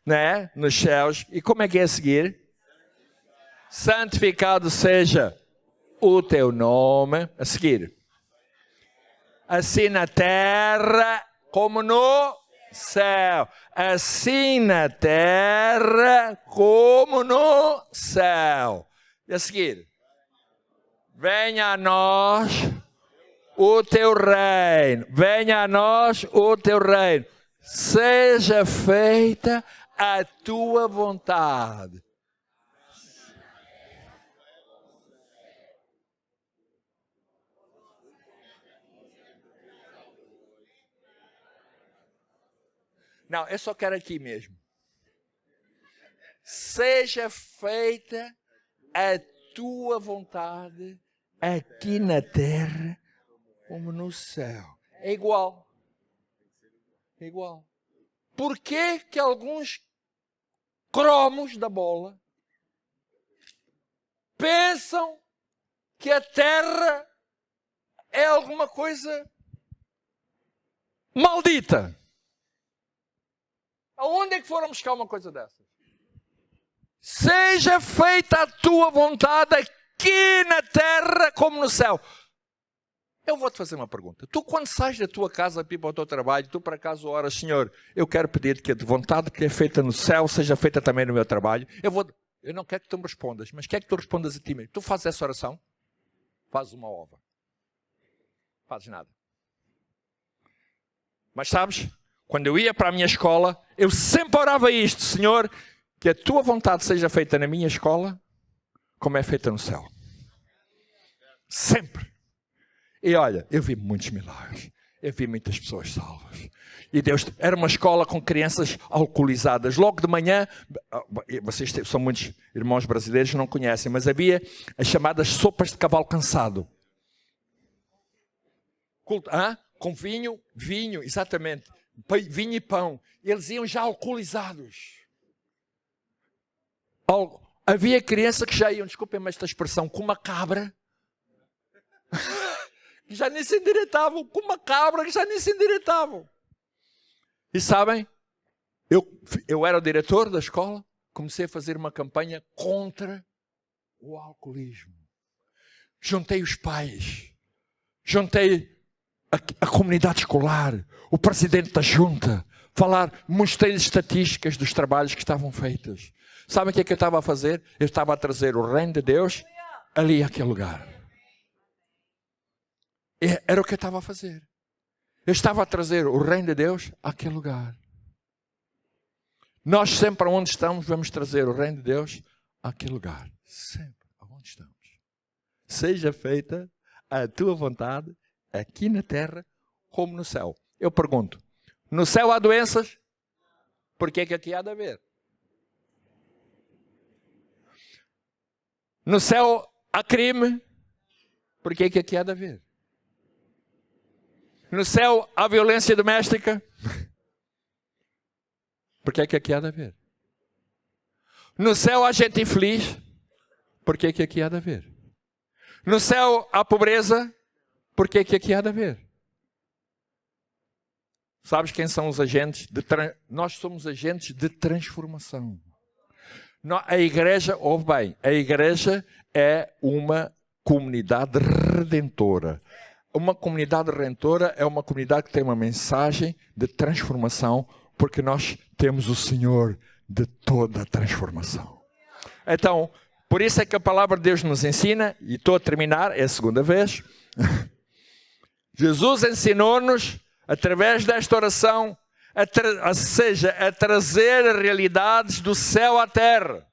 Speaker 1: né? Nos céus. E como é que é a seguir? Santificado seja o teu nome. A seguir. Assim na terra como no céu. Assim na terra como no céu. E a seguir. Venha a nós o teu reino. Venha a nós o teu reino. Seja feita a tua vontade. Não, eu só quero aqui mesmo. Seja feita a tua vontade aqui na terra como no céu. É igual. É igual. Por que alguns cromos da bola pensam que a terra é alguma coisa maldita? Aonde é que foram buscar uma coisa dessas? Seja feita a tua vontade aqui na terra como no céu. Eu vou-te fazer uma pergunta. Tu quando sais da tua casa para ir para o teu trabalho, tu por acaso oras, Senhor, eu quero pedir que a vontade que é feita no céu seja feita também no meu trabalho. Eu não quero que tu me respondas, mas quero que tu respondas a ti mesmo. Tu fazes essa oração? Fazes uma ova. Fazes nada. Mas sabes, quando eu ia para a minha escola, eu sempre orava isto, Senhor, que a tua vontade seja feita na minha escola, como é feita no céu. Sempre. E olha, eu vi muitos milagres. Eu vi muitas pessoas salvas. E Deus, era uma escola com crianças alcoolizadas. Logo de manhã, vocês são muitos irmãos brasileiros que não conhecem, mas havia as chamadas sopas de cavalo cansado. Com vinho, exatamente. Vinho e pão. Eles iam já alcoolizados. Havia crianças que já iam, desculpem-me esta expressão, com uma cabra. Já nem se endireitavam. Com uma cabra que já nem se endireitavam. E sabem, eu era o diretor da escola, comecei a fazer uma campanha contra o alcoolismo. Juntei os pais, juntei a comunidade escolar, o presidente da junta, mostrei-lhes estatísticas dos trabalhos que estavam feitos. Sabem o que é que eu estava a fazer? Eu estava a trazer o reino de Deus ali àquele lugar. Era o que eu estava a fazer. Eu estava a trazer o reino de Deus àquele lugar. Nós sempre onde estamos vamos trazer o reino de Deus àquele lugar. Sempre onde estamos. Seja feita a tua vontade aqui na terra como no céu. Eu pergunto, no céu há doenças? Por que é que aqui há de haver? No céu há crime? Por que é que aqui há de haver? No céu há violência doméstica? Por que é que aqui há de haver? No céu há gente infeliz? Por que é que aqui há de haver? No céu há pobreza? Por que é que aqui há de haver? Sabes quem são os agentes? Nós somos agentes de transformação. A igreja, ouve bem, a igreja é uma comunidade redentora. Uma comunidade redentora é uma comunidade que tem uma mensagem de transformação, porque nós temos o Senhor de toda a transformação. Então, por isso é que a palavra de Deus nos ensina, e estou a terminar, é a segunda vez. Jesus ensinou-nos, através desta oração, a trazer realidades do céu à terra.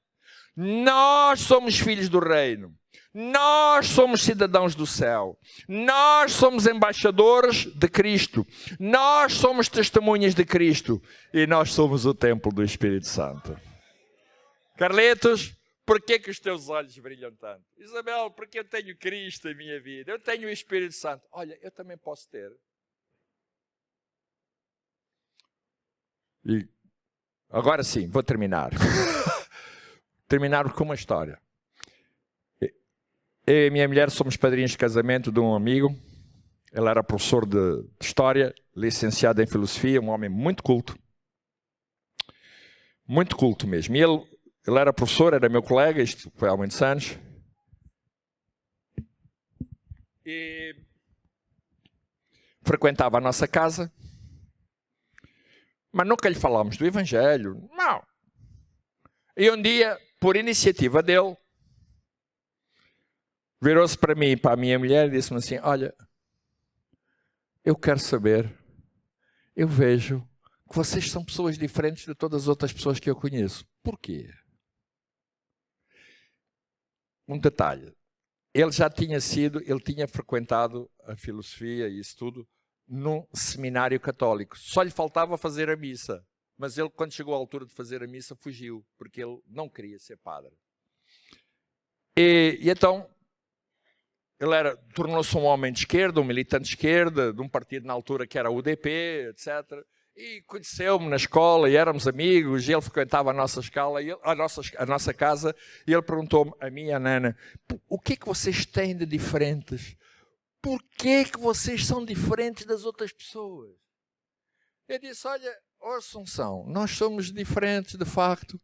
Speaker 1: Nós somos filhos do reino. Nós somos cidadãos do céu. Nós somos embaixadores de Cristo. Nós somos testemunhas de Cristo. E nós somos o templo do Espírito Santo. Carlitos, por que os teus olhos brilham tanto? Isabel, porque eu tenho Cristo em minha vida. Eu tenho o Espírito Santo. Olha, eu também posso ter. E agora sim, vou terminar. Terminar com uma história. Eu e a minha mulher somos padrinhos de casamento de um amigo. Ele era professor de História, licenciado em Filosofia, um homem muito culto. Muito culto mesmo. E ele era professor, era meu colega, isto foi há muitos anos. E frequentava a nossa casa. Mas nunca lhe falámos do Evangelho. Não. E um dia, por iniciativa dele, virou-se para mim e para a minha mulher e disse-me assim, olha, eu quero saber, eu vejo que vocês são pessoas diferentes de todas as outras pessoas que eu conheço. Porquê? Um detalhe, ele tinha frequentado a filosofia e isso tudo num seminário católico. Só lhe faltava fazer a missa. Mas ele, quando chegou à altura de fazer a missa, fugiu, porque ele não queria ser padre. E então, ele tornou-se um homem de esquerda, um militante de esquerda, de um partido na altura que era o UDP, etc. E conheceu-me na escola, e éramos amigos, e ele frequentava a nossa escola, a nossa casa, e ele perguntou-me, a mim e a Nana, o que é que vocês têm de diferentes? Por que que vocês são diferentes das outras pessoas? Eu disse, olha, Assunção, nós somos diferentes de facto,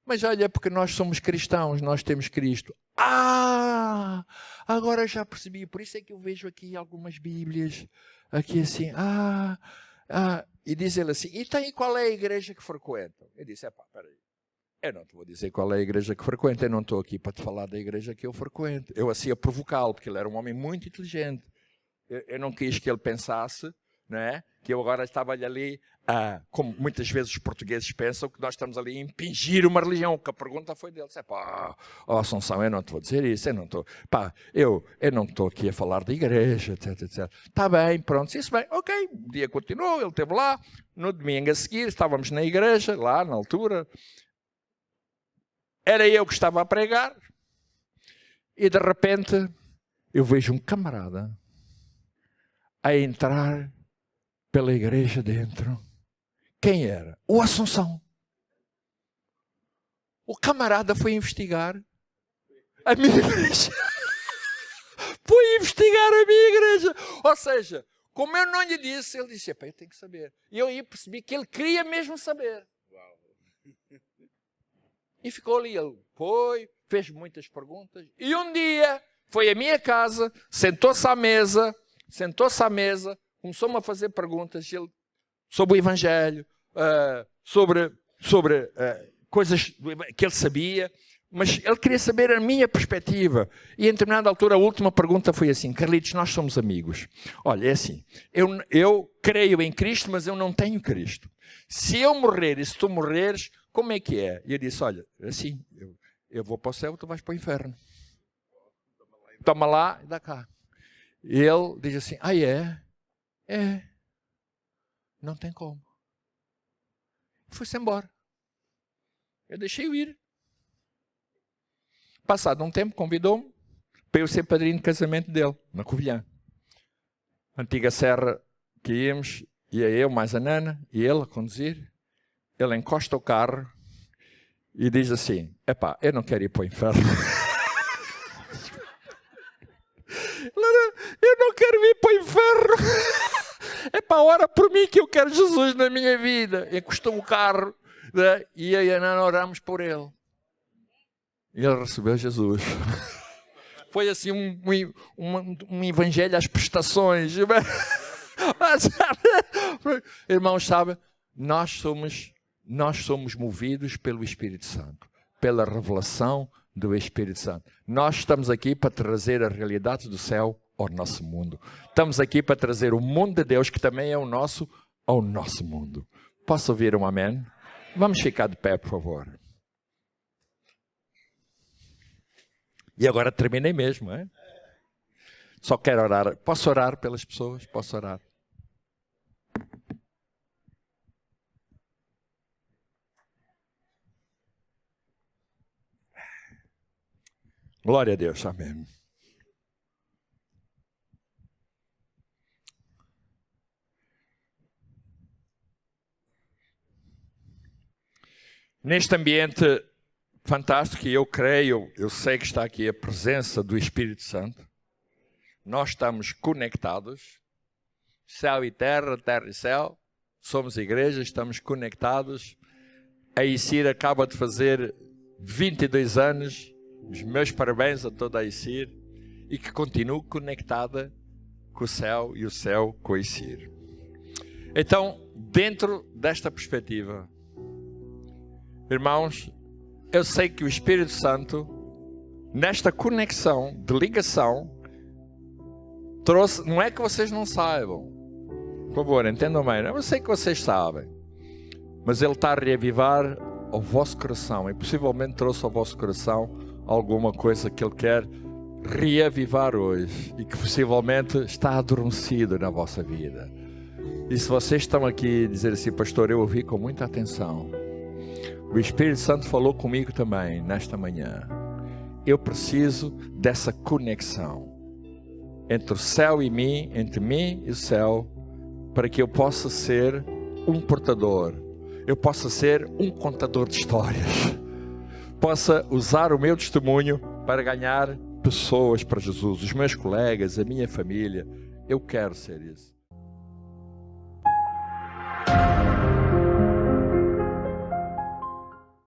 Speaker 1: mas olha, porque nós somos cristãos, nós temos Cristo. Ah, agora já percebi, por isso é que eu vejo aqui algumas Bíblias, aqui assim, e diz ele assim, e qual é a igreja que frequentam? Eu disse, peraí, eu não te vou dizer qual é a igreja que frequenta, eu não estou aqui para te falar da igreja que eu frequento. Eu assim a provocá-lo, porque ele era um homem muito inteligente. Eu não quis que ele pensasse, não é? Que eu agora estava ali, como muitas vezes os portugueses pensam, que nós estamos ali a impingir uma religião, que a pergunta foi dele. Assunção, eu não te vou dizer isso, eu não estou aqui a falar da igreja, etc, etc. Está bem, pronto, isso bem, ok. O dia continuou, ele esteve lá, no domingo a seguir, estávamos na igreja, lá na altura. Era eu que estava a pregar, e de repente eu vejo um camarada a entrar pela igreja dentro. Quem era? O Assunção. O camarada foi investigar a minha igreja. Foi investigar a minha igreja. Ou seja, como eu não lhe disse, ele disse, eu tenho que saber. E eu aí percebi que ele queria mesmo saber. E ficou ali, ele fez muitas perguntas, e um dia foi à minha casa, sentou-se à mesa, começou-me a fazer perguntas sobre o Evangelho, sobre coisas que ele sabia, mas ele queria saber a minha perspectiva. E em determinada altura, a última pergunta foi assim, Carlitos, nós somos amigos. Olha, é assim, eu creio em Cristo, mas eu não tenho Cristo. Se eu morrer e se tu morreres, como é que é? E eu disse, olha, assim, eu vou para o céu, tu vais para o inferno. Toma lá e dá cá. E ele diz assim, é? É. Não tem como. Foi-se embora. Eu deixei-o ir. Passado um tempo, convidou-me para eu ser padrinho de casamento dele, na Covilhã. Antiga serra que íamos, ia eu mais a Nana, e ele a conduzir. Ele encosta o carro e diz assim, epá, eu não quero ir para o inferno. Eu não quero ir para o inferno. Epá, ora por mim que eu quero Jesus na minha vida. Encostou o carro, né? E eu e a Nana oramos por ele. E ele recebeu Jesus. Foi assim um evangelho às prestações. Irmãos, sabe, nós somos movidos pelo Espírito Santo, pela revelação do Espírito Santo. Nós estamos aqui para trazer as realidades do céu ao nosso mundo. Estamos aqui para trazer o mundo de Deus, que também é o nosso, ao nosso mundo. Posso ouvir um amém? Vamos ficar de pé, por favor. E agora terminei mesmo, é? Só quero orar. Posso orar pelas pessoas? Posso orar? Glória a Deus, amém. Neste ambiente fantástico, e eu creio, eu sei que está aqui a presença do Espírito Santo. Nós estamos conectados, céu e terra, terra e céu. Somos igreja, estamos conectados. A ICIR acaba de fazer 22 anos. Os meus parabéns a toda a ICIR. E que continue conectada com o céu e o céu com a ICIR. Então, dentro desta perspectiva, irmãos, eu sei que o Espírito Santo, nesta conexão de ligação, trouxe, não é que vocês não saibam, por favor, entendam bem, eu sei que vocês sabem, mas Ele está a reavivar o vosso coração e possivelmente trouxe ao vosso coração alguma coisa que Ele quer reavivar hoje e que possivelmente está adormecido na vossa vida. E se vocês estão aqui a dizer assim, pastor, eu ouvi com muita atenção, o Espírito Santo falou comigo também nesta manhã, eu preciso dessa conexão entre o céu e mim, entre mim e o céu, para que eu possa ser um portador, eu possa ser um contador de histórias, possa usar o meu testemunho para ganhar pessoas para Jesus, os meus colegas, a minha família. Eu quero ser isso.